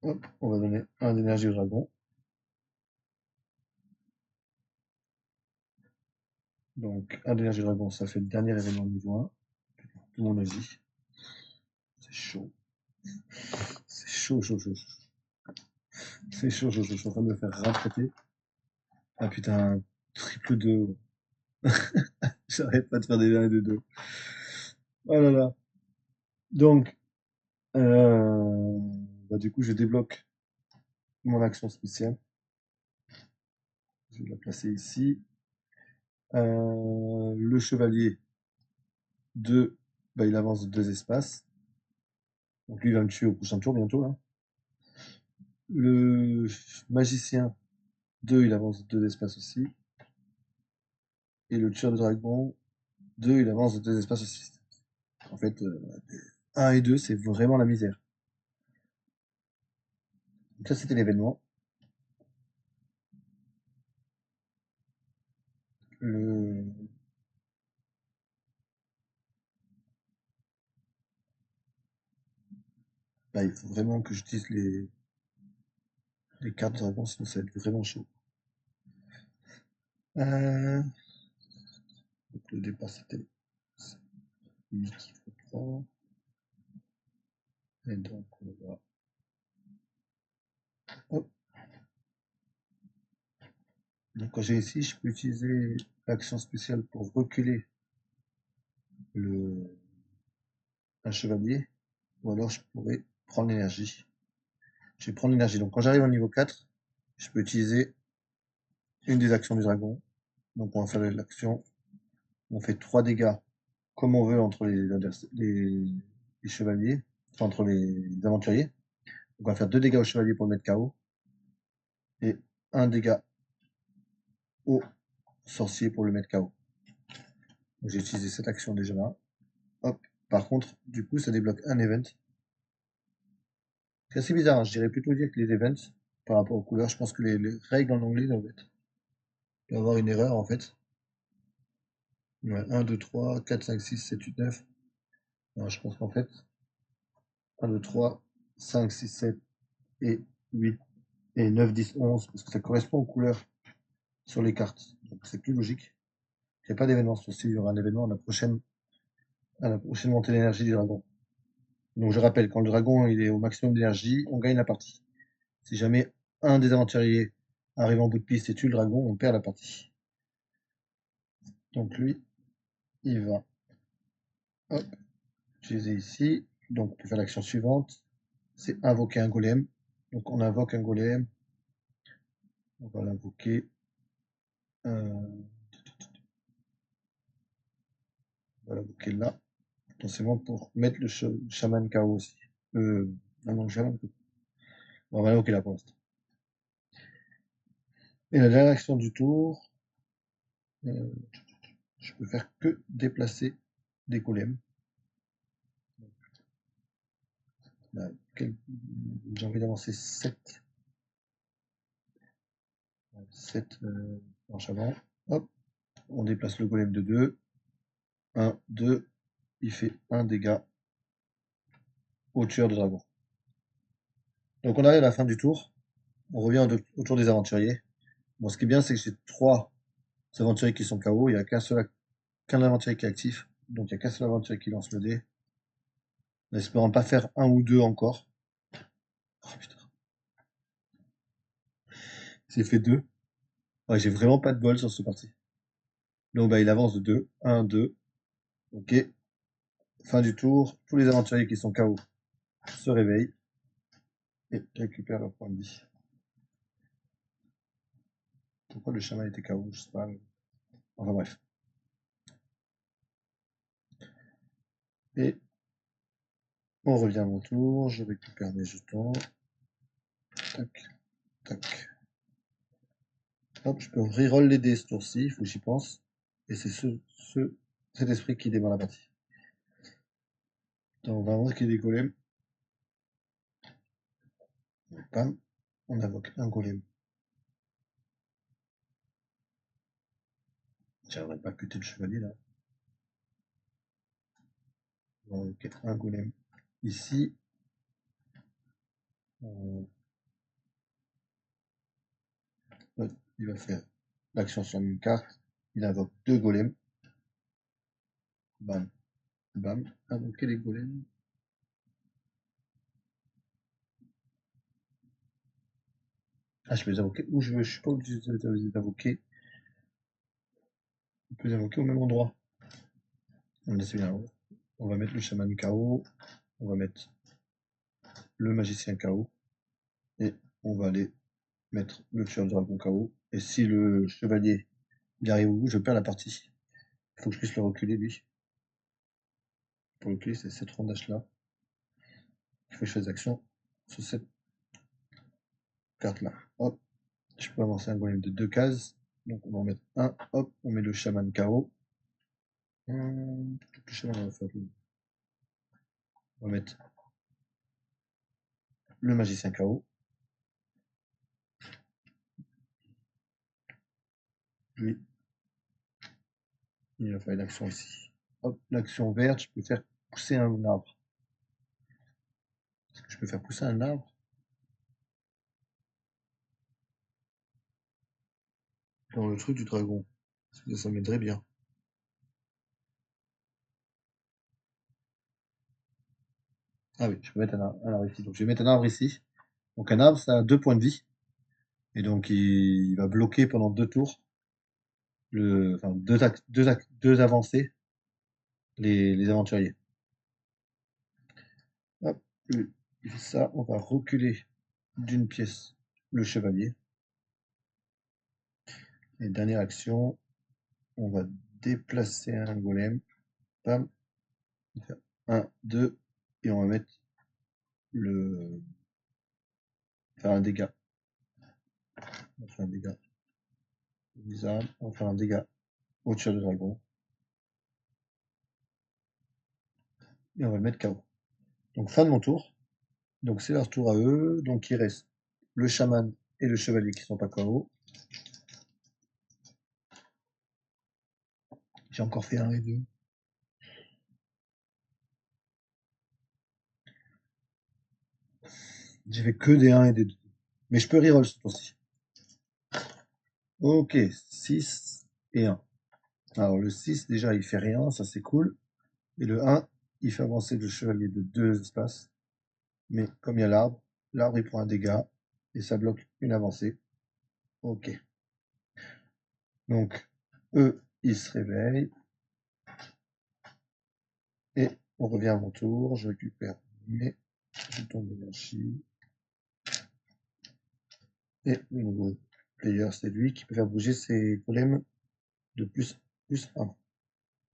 Hop, on va donner un d'énergie au dragon. Donc, un d'énergie au dragon, ça fait le dernier événement niveau 1. Tout le monde a dit. C'est chaud. C'est chaud, chaud, chaud, chaud. C'est chaud, chaud, chaud. Je suis en train de me faire rattraper. Ah putain, triple 2. J'arrête pas de faire des 1 et des 2. Oh là là. Donc, bah, du coup, je débloque mon action spéciale. Je vais la placer ici. Le chevalier, 2, bah, il avance de 2 espaces. Donc lui il va me tuer au prochain tour bientôt là. Le magicien 2, il avance de 2 espaces aussi. Et le tueur de dragon 2, il avance de 2 espaces aussi. En fait, 1 et 2, c'est vraiment la misère. Donc ça, c'était l'événement. Le... Bah, il faut vraiment que j'utilise les cartes de dragon, sinon ça va être vraiment chaud. Donc le départ, c'était 8 qu'il faut prendre. Et donc, on va... Hop. Donc quand j'ai ici, je peux utiliser l'action spéciale pour reculer le... un chevalier, ou alors je pourrais prendre l'énergie. Je vais prendre l'énergie. Donc quand j'arrive au niveau 4, je peux utiliser une des actions du dragon. Donc on va faire l'action, on fait 3 dégâts comme on veut entre les chevaliers, enfin, entre les aventuriers. Donc on va faire 2 dégâts au chevalier pour le mettre KO, et un dégât au sorcier pour le mettre KO. Donc j'ai utilisé cette action déjà là. Hop. Par contre, du coup, ça débloque un event. C'est assez bizarre, hein. Je dirais plutôt dire que les events, par rapport aux couleurs, je pense que les règles en anglais doivent avoir une erreur en fait. Ouais, 1, 2, 3, 4, 5, 6, 7, 8, 9. Non, je pense qu'en fait, 1, 2, 3, 5, 6, 7 et 8 et 9, 10, 11, parce que ça correspond aux couleurs sur les cartes. Donc c'est plus logique. Il n'y a pas d'événement, sauf s'il y aura un événement à la prochaine montée d'énergie du dragon. Donc je rappelle, quand le dragon il est au maximum d'énergie, on gagne la partie. Si jamais un des aventuriers arrive en bout de piste et tue le dragon, on perd la partie. Donc lui, il va hop, utiliser ici. Donc pour faire l'action suivante, c'est invoquer un golem. Donc on invoque un golem. On va l'invoquer. On va l'invoquer là. Potentiellement pour mettre le chaman KO aussi. Non, le chaman. On va l'invoquer là pour l'instant. Et la dernière action du tour, euh, je peux faire que déplacer des golems. J'ai envie d'avancer 7 marches avant. Hop, on déplace le golem de 2. 1, 2. Il fait un dégât au tueur de dragon. Donc on arrive à la fin du tour. On revient au tour des aventuriers. Bon, ce qui est bien, c'est que j'ai 3 aventuriers qui sont KO. Il n'y a qu'un aventurier qui est actif. Donc il n'y a qu'un seul aventurier qui lance le dé. En espérant pas faire un ou deux encore. Oh putain. C'est fait 2. Ouais, j'ai vraiment pas de bol sur ce parti. Donc bah il avance de 2. 1, 2. Ok. Fin du tour. Tous les aventuriers qui sont KO se réveillent et récupèrent leur point de vie. Pourquoi le chaman était KO? Je sais pas. Enfin bref. Et on revient à mon tour. Je récupère mes jetons. Tac, tac. Hop, je peux reroll les dés ce tour-ci, il faut que j'y pense. Et c'est cet esprit qui démarre la partie. Donc on va invoquer des golems. Bam, on invoque un golem. J'aimerais pas cuter le chevalier là. On va invoquer un golem ici. Il va faire l'action sur une carte. Il invoque 2 golems. Bam, bam. Invoquer les golems. Ah, je peux les invoquer où je veux. Je suis pas obligé de les invoquer. On peut les invoquer au même endroit. On laisse bien. On va mettre le chaman KO. On va mettre le magicien KO. Et on va aller mettre le tueur de dragon KO. Et si le chevalier il arrive au bout, je perds la partie. Il faut que je puisse le reculer lui. pour le clé, c'est cette rondache là. Il faut que je fasse action sur cette carte là. Hop, je peux avancer un golem de 2 cases. Donc on va en mettre un, hop, on met le chaman KO. Le chaman, on va mettre le magicien KO. Lui, il va faire une action ici. Hop, l'action verte, je peux faire pousser un arbre. Est-ce que je peux faire pousser un arbre dans le truc du dragon? Ça m'aiderait bien. Ah oui, je peux mettre un arbre ici. Donc je vais mettre un arbre ici. Donc un arbre, ça a 2 points de vie. Et donc il va bloquer pendant 2 tours, enfin deux avancées, les aventuriers. Hop, il fait ça, on va reculer d'une pièce le chevalier. Et dernière action, on va déplacer un golem. Bam. 1, 2, et on va mettre faire un dégât. On va faire un dégât. Bizarre. On va faire un dégât au tir de dragon. Et on va le mettre KO. Donc fin de mon tour. Donc c'est leur tour à eux. Donc il reste le chaman et le chevalier qui sont pas KO. J'ai encore fait 1 et 2. J'ai fait que des 1 et des 2. Mais je peux reroll ce tour-ci. Ok, 6 et 1. Alors le 6, déjà, il fait rien, ça c'est cool. Et le 1, il fait avancer le chevalier de 2 espaces. Mais comme il y a l'arbre il prend un dégât. Et ça bloque une avancée. Ok. Donc, eux, ils se réveillent. Et on revient à mon tour. Je récupère mes jetons d'énergie. Et le nouveau player, c'est lui qui peut faire bouger ses golems de plus 1.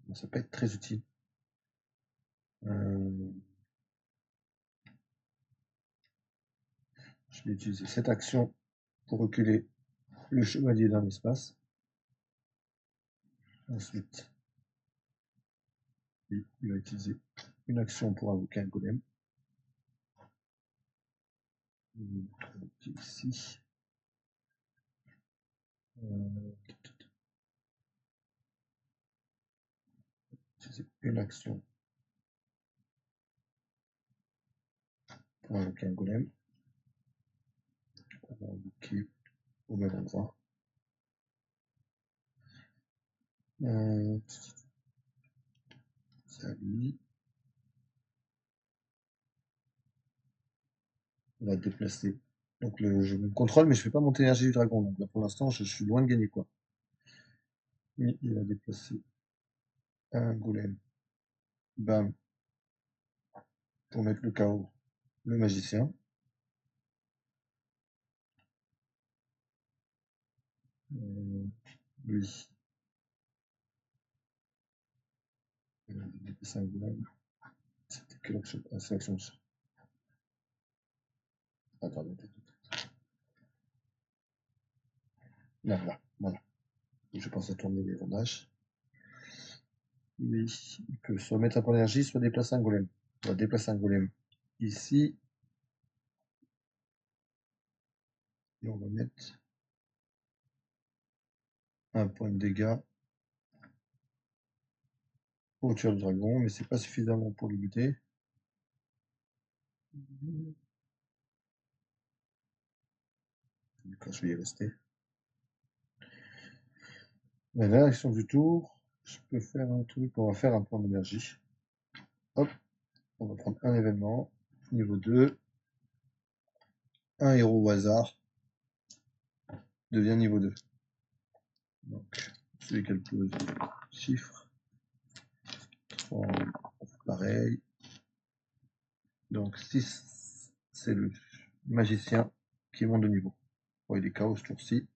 Bon, ça peut être très utile. Je vais utiliser cette action pour reculer le chevalier dans l'espace. Ensuite, il va utiliser une action pour invoquer un golem. Ici. Utiliser une action pour invoquer un golem. On va invoquer au même endroit. C'est à lui. On va déplacer. Donc je me contrôle, mais je fais pas monter l'énergie du dragon. Donc là, pour l'instant, je suis loin de gagner, quoi. Lui, il va déplacer un golem. Bam. Pour mettre le KO, le magicien. Lui. Il va déplacer un golem. C'était quelle action? Ah, c'est l'action. Attendez. Là, voilà. Je pense à tourner les rondages. Oui, il peut soit mettre un point d'énergie, soit déplacer un golem. On va déplacer un golem ici. Et on va mettre un point de dégâts au tueur du dragon, mais c'est pas suffisamment pour le buter. Quand je vais y rester. La dernière action du tour, je peux faire un truc, on va faire un point d'énergie. Hop, on va prendre un événement, niveau 2, un héros au hasard, devient niveau 2. Donc, celui qui a le plus de chiffres, pareil. Donc 6, c'est le magicien qui monte de niveau. Bon, il est KO ce tour-ci,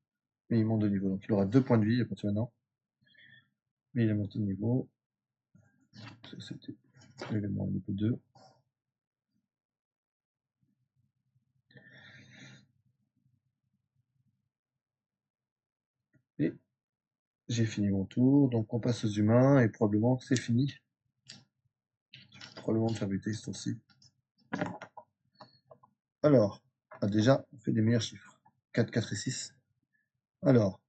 mais il monte de niveau. Donc il aura 2 points de vie à partir de maintenant. Mais il est monté de niveau. Ça, c'était L'événement niveau 2. Et j'ai fini mon tour, donc on passe aux humains et probablement que c'est fini. Probablement de faire buter ce tour-ci. Alors, déjà, on fait des meilleurs chiffres. 4, 4 et 6. Alors,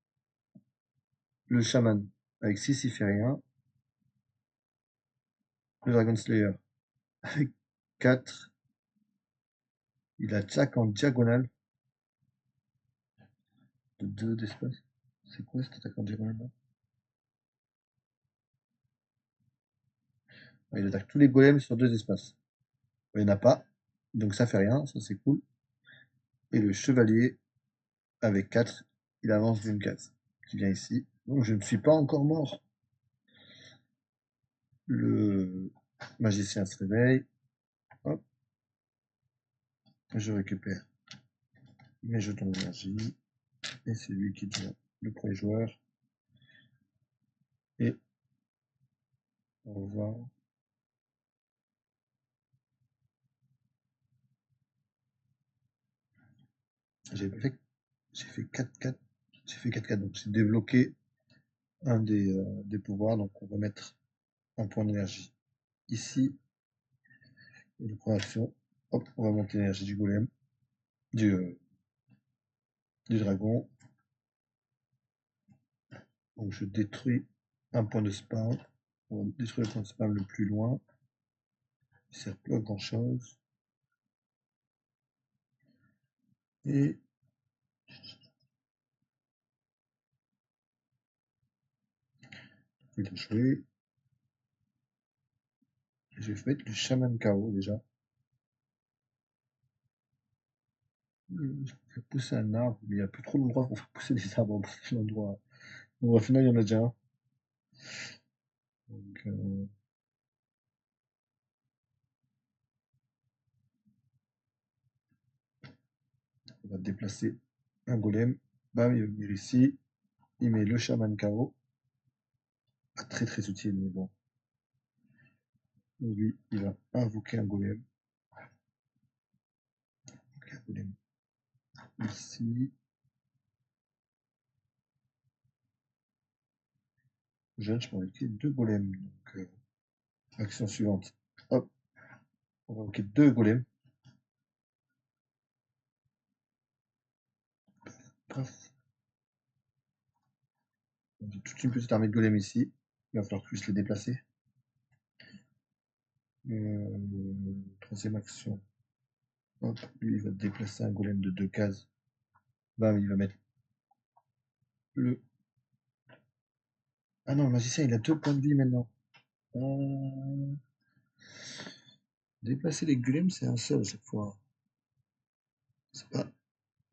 le chaman avec 6, il fait rien. Le Dragon Slayer avec 4, il attaque en diagonale de 2 d'espace. C'est quoi cette attaque en diagonale là? Il attaque tous les golems sur 2 espaces. Il n'y en a pas, donc ça fait rien, ça c'est cool. Et le chevalier avec 4, il avance d'une case, qui vient ici. Donc je ne suis pas encore mort. Le magicien se réveille. Hop. Je récupère mes jetons d'énergie. Et c'est lui qui devient le premier joueur. Et on va... J'ai fait 4-4. J'ai fait 4-4, donc j'ai débloqué un des pouvoirs. Donc on va mettre un point d'énergie ici. Et le point d'action, hop, on va monter l'énergie du golem, du dragon. Donc je détruis un point de spam. On va détruire le point de spam le plus loin. Il sert plus à grand chose. Et il a joué. Je vais mettre le chaman KO déjà. Faire pousser un arbre, mais il n'y a plus trop d'endroits pour faire pousser des arbres en l'endroit. Bon, au final, il y en a déjà un. Donc, on va déplacer un golem. Bam, il va venir ici. Il met le chaman KO. Pas très très utile, mais bon. Et lui, il va invoquer un golem. Donc, un golem ici. Je peux invoquer deux golems. Donc, action suivante. Hop, on va invoquer deux golems. Paf. J'ai toute une petite armée de golems ici. Il va falloir que je puisse les déplacer. Troisième action. Hop, lui, il va déplacer un golem de 2 cases. Bam, il va mettre le... Ah non, le magicien, il a 2 points de vie maintenant. Euh, Déplacer les golems, c'est un seul à chaque fois. C'est pas...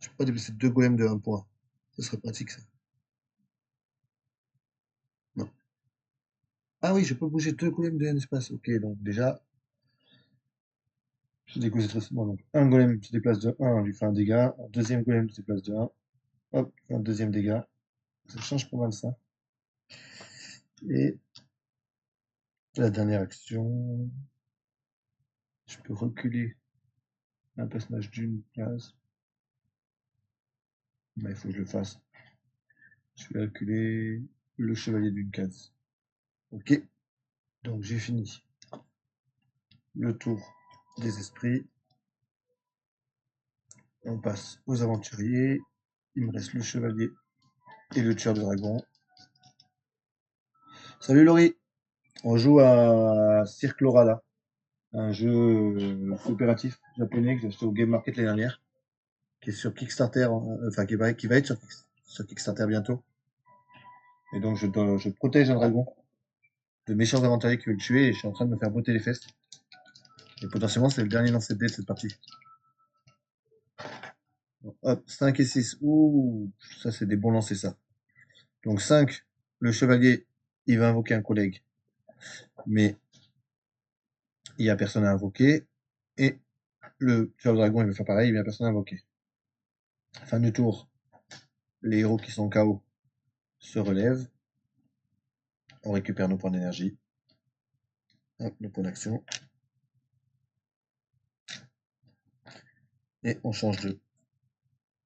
Je peux pas déplacer 2 golems de 1 point. Ce serait pratique, ça. Non. Ah oui, je peux bouger 2 golems de 1 espace. Ok, donc déjà, je découvre très souvent. Donc, un golem se déplace de 1, on lui fait un dégât. Un deuxième golem se déplace de 1. Hop, un deuxième dégât. Ça change pas mal ça. Et la dernière action, je peux reculer un personnage d'une case. Mais il faut que je le fasse. Je vais reculer le chevalier d'une case. Ok, donc j'ai fini le tour des esprits. On passe aux aventuriers. Il me reste le chevalier et le tueur de dragon. Salut Laurie, on joue à Cirque Lorala, un jeu coopératif japonais que j'ai acheté au Game Market l'année dernière, qui est sur Kickstarter, enfin qui va être sur Kickstarter bientôt. Et donc je protège un dragon de méchants aventuriers qui veulent le tuer et je suis en train de me faire botter les fesses. Et potentiellement c'est le dernier lancer de dés de cette partie. Hop, 5 et 6. Ouh, ça c'est des bons lancers ça. Donc 5, le chevalier, il va invoquer un collègue. Mais il n'y a personne à invoquer. Et le tueur de dragon, il va faire pareil, il n'y a personne à invoquer. Fin du tour, les héros qui sont KO se relèvent. On récupère nos points d'énergie. Hop, le point d'action. Et on change de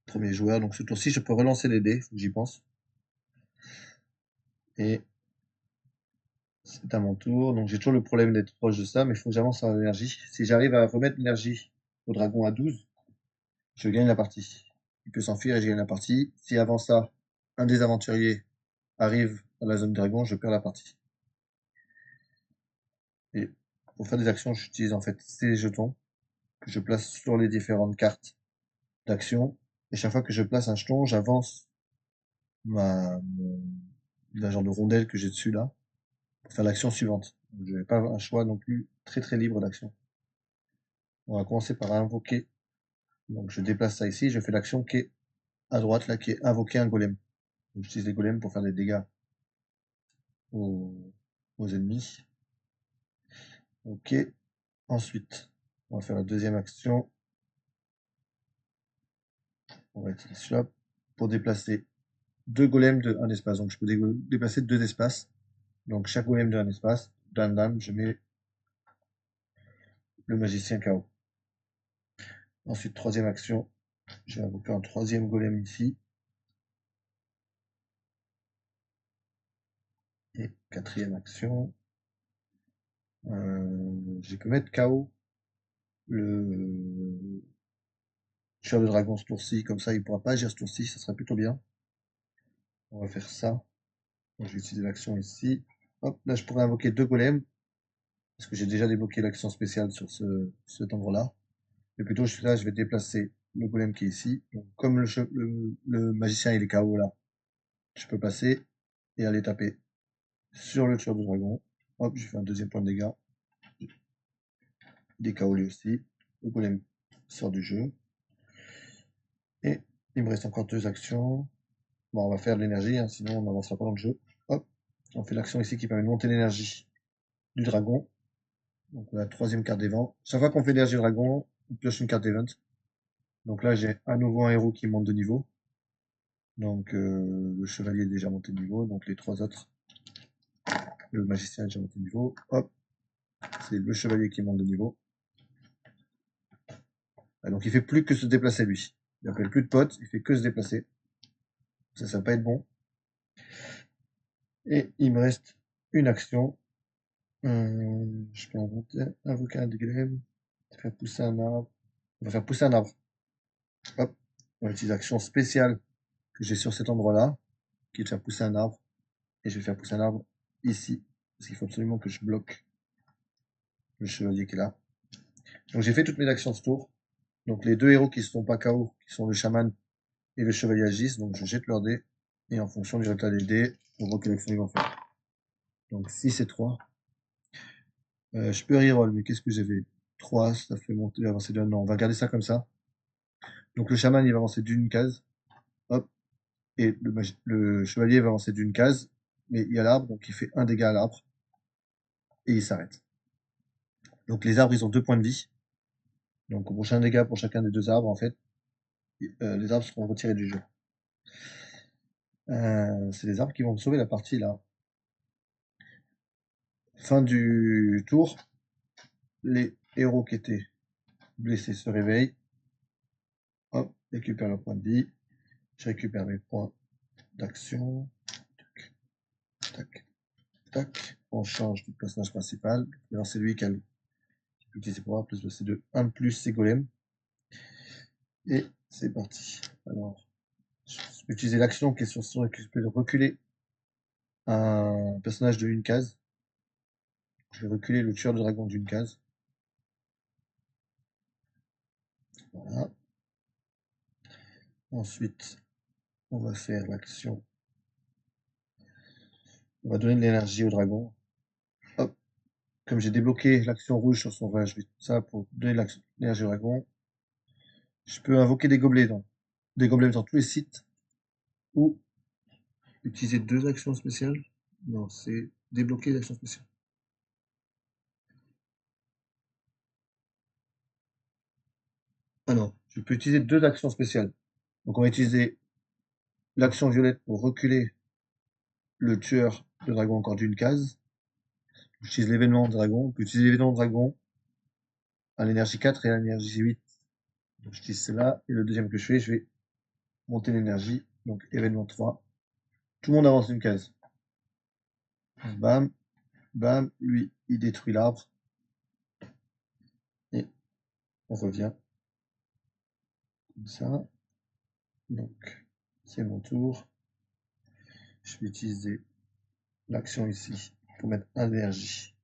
premier joueur. Donc ce tour-ci, je peux relancer les dés, faut que j'y pense. Et c'est à mon tour. Donc j'ai toujours le problème d'être proche de ça, mais il faut que j'avance en énergie. Si j'arrive à remettre l'énergie au dragon à 12, je gagne la partie. Il peut s'enfuir et je gagne la partie. Si avant ça, un des aventuriers arrive à la zone dragon, je perds la partie. Et pour faire des actions, j'utilise en fait ces jetons que je place sur les différentes cartes d'action. Et chaque fois que je place un jeton, j'avance la genre de rondelle que j'ai dessus là pour faire l'action suivante. Donc, je n'ai pas un choix non plus très libre d'action. On va commencer par invoquer. Donc je déplace ça ici, je fais l'action qui est à droite là, qui est invoquer un golem. J'utilise les golems pour faire des dégâts aux, aux ennemis. Ok. Ensuite, on va faire la deuxième action. On va utiliser celui-là pour déplacer deux golems de un espace. Donc je peux déplacer deux espaces. Donc chaque golem de un espace. Dame, je mets le magicien KO. Ensuite, troisième action, je vais invoquer un troisième golem ici. Et quatrième action, je peux mettre KO le tueur de dragon ce tour-ci, comme ça il pourra pas agir ce tour-ci, ça sera plutôt bien. On va faire ça. Donc, je vais utiliser l'action ici. Hop, là je pourrais invoquer deux golems, parce que j'ai déjà débloqué l'action spéciale sur cet endroit-là. Mais plutôt là, je vais déplacer le golem qui est ici. Donc, comme le magicien il est KO là, je peux passer et aller taper sur le tueur de dragon. Hop, je fais un deuxième point de dégâts. Il est KO lui aussi. Le golem sort du jeu. Et il me reste encore deux actions. Bon, on va faire de l'énergie, hein, sinon on n'avancera pas dans le jeu. Hop, on fait l'action ici qui permet de monter l'énergie du dragon. Donc la troisième carte des vents. Chaque fois qu'on fait l'énergie du dragon, on pioche une carte event. Donc là, j'ai à nouveau un héros qui monte de niveau. Donc le chevalier est déjà monté de niveau. Donc les trois autres, le magicien est déjà monté de niveau. Hop, c'est le chevalier qui monte de niveau. Ah, donc il fait plus que se déplacer lui. Il appelle plus de potes, il fait que se déplacer. Ça va pas être bon. Et il me reste une action. Je peux invoquer un golem, faire pousser un arbre. On va faire pousser un arbre. Hop, on va utiliser l'action spéciale que j'ai sur cet endroit-là, qui est de faire pousser un arbre. Et je vais faire pousser un arbre ici, parce qu'il faut absolument que je bloque le chevalier qui est là. Donc j'ai fait toutes mes actions ce tour. Donc les deux héros qui ne sont pas KO, qui sont le chaman et le chevalier agissent, donc je jette leur dés, et en fonction du résultat des dés, on voit quelle action ils vont faire. Donc 6 et 3. Je peux reroll, mais qu'est-ce que j'avais? 3, ça fait monter, avancer d'un. Non, on va garder ça comme ça. Donc le chaman, il va avancer d'une case. Hop. Et le chevalier va avancer d'une case. Mais il y a l'arbre, donc il fait un dégât à l'arbre. Et il s'arrête. Donc les arbres, ils ont 2 points de vie. Donc au prochain dégât pour chacun des deux arbres, en fait, les arbres seront retirés du jeu. C'est les arbres qui vont me sauver la partie là. Fin du tour. Les héros qui étaient blessés se réveillent. Hop, récupère leur point de vie. Je récupère mes points d'action. Tac, tac. On change du personnage principal. Alors c'est lui qui peut utiliser ses pouvoirs, plus c'est de 1 plus ses golems. Et c'est parti. Alors, je peux utiliser l'action qui est sur son qui peut reculer un personnage de une case. Je vais reculer le tueur de dragon d'une case. Voilà. Ensuite, on va faire l'action. On va donner de l'énergie au dragon. Hop. Comme j'ai débloqué l'action rouge sur son rage, je vais ça pour donner de l'énergie au dragon. Je peux invoquer des gobelets dans tous les sites ou utiliser deux actions spéciales. Non, c'est débloquer l'action spéciale. Ah non, je peux utiliser deux actions spéciales. Donc on va utiliser l'action violette pour reculer le tueur de dragon encore d'une case. J'utilise l'événement dragon. On peut utiliser l'événement dragon à l'énergie 4 et à l'énergie 8. Donc, j'utilise celle-là. Et le deuxième que je fais, je vais monter l'énergie. Donc événement 3. Tout le monde avance une case. Bam, bam. Lui, il détruit l'arbre. Et on revient comme ça. Donc, c'est mon tour. Je vais utiliser l'action ici pour mettre 1 d'énergie.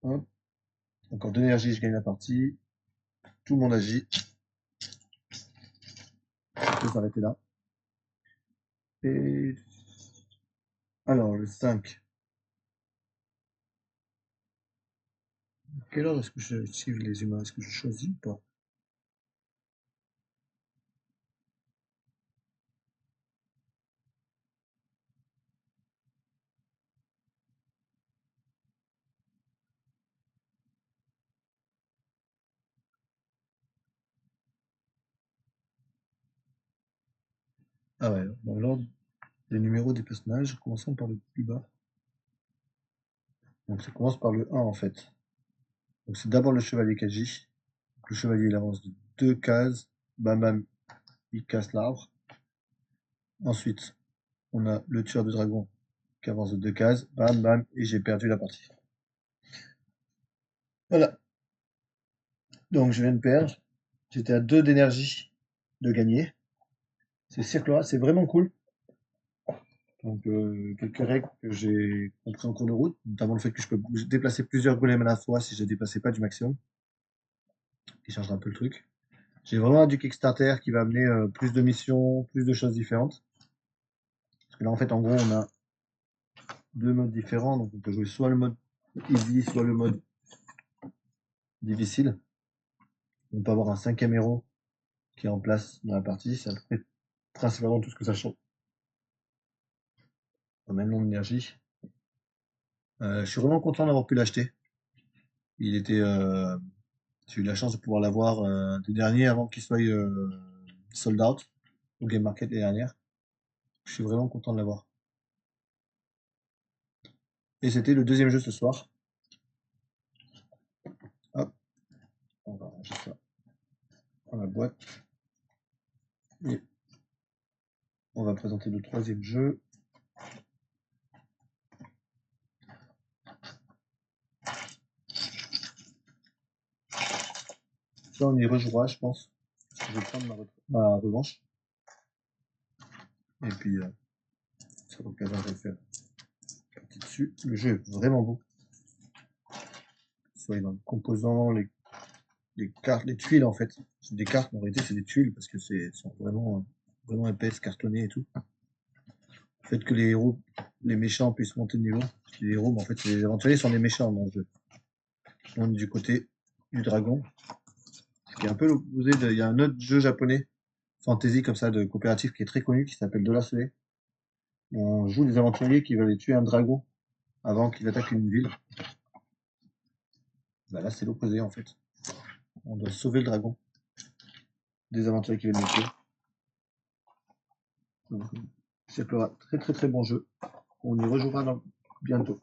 Hop. Encore 2 d'énergie, je gagne la partie. Tout le monde agit. Je peux s'arrêter là. Et alors, le 5. Quelle ordre est-ce que je suive les humains? Est-ce que je choisis ou pas? Ah ouais, dans l'ordre des numéros des personnages, commençons par le plus bas. Donc ça commence par le 1 en fait. Donc c'est d'abord le chevalier qui agit. Donc, le chevalier il avance de 2 cases. Bam bam, il casse l'arbre. Ensuite, on a le tueur de dragon qui avance de 2 cases. Bam bam, et j'ai perdu la partie. Voilà. Donc je viens de perdre. J'étais à 2 d'énergie de gagner. Ces cercles-là, c'est vraiment cool. Donc quelques règles que j'ai compris en cours de route, notamment le fait que je peux déplacer plusieurs golems à la fois si je ne déplaçais pas du maximum, qui changera un peu le truc. J'ai vraiment du Kickstarter qui va amener plus de missions, plus de choses différentes. Parce que là en fait en gros on a 2 modes différents, donc on peut jouer soit le mode easy, soit le mode difficile. On peut avoir un 5e héros qui est en place dans la partie, c'est à peu près principalement tout ce que ça change. Même nom d'énergie. Je suis vraiment content d'avoir pu l'acheter. Il était, j'ai eu la chance de pouvoir l'avoir des derniers avant qu'il soit sold out au Game Market les dernières. Je suis vraiment content de l'avoir. Et c'était le deuxième jeu ce soir. Hop, on va ranger ça dans la boîte. Et on va présenter le troisième jeu. Ça, on y rejouera, je pense. Je vais prendre ma revanche. Et puis, ça va l'occasion de le faire un petit dessus. Le jeu est vraiment beau. Soit dans le composant, les cartes, les tuiles en fait. C'est des cartes, mais en réalité, c'est des tuiles parce que sont vraiment, vraiment épaisses, cartonnées et tout. Le fait que les héros, les méchants puissent monter de niveau. Les héros, mais en fait, les aventuriers sont des méchants dans le jeu. On est du côté du dragon. Ce qui est un peu l'opposé de. Il y a un autre jeu japonais, fantasy comme ça, de coopératif qui est très connu, qui s'appelle Dollar Soleil. On joue des aventuriers qui veulent tuer un dragon avant qu'il attaque une ville. Bah là, c'est l'opposé en fait. On doit sauver le dragon des aventuriers qui veulent le tuer. Donc, c'est un très très très bon jeu. On y rejouera bientôt.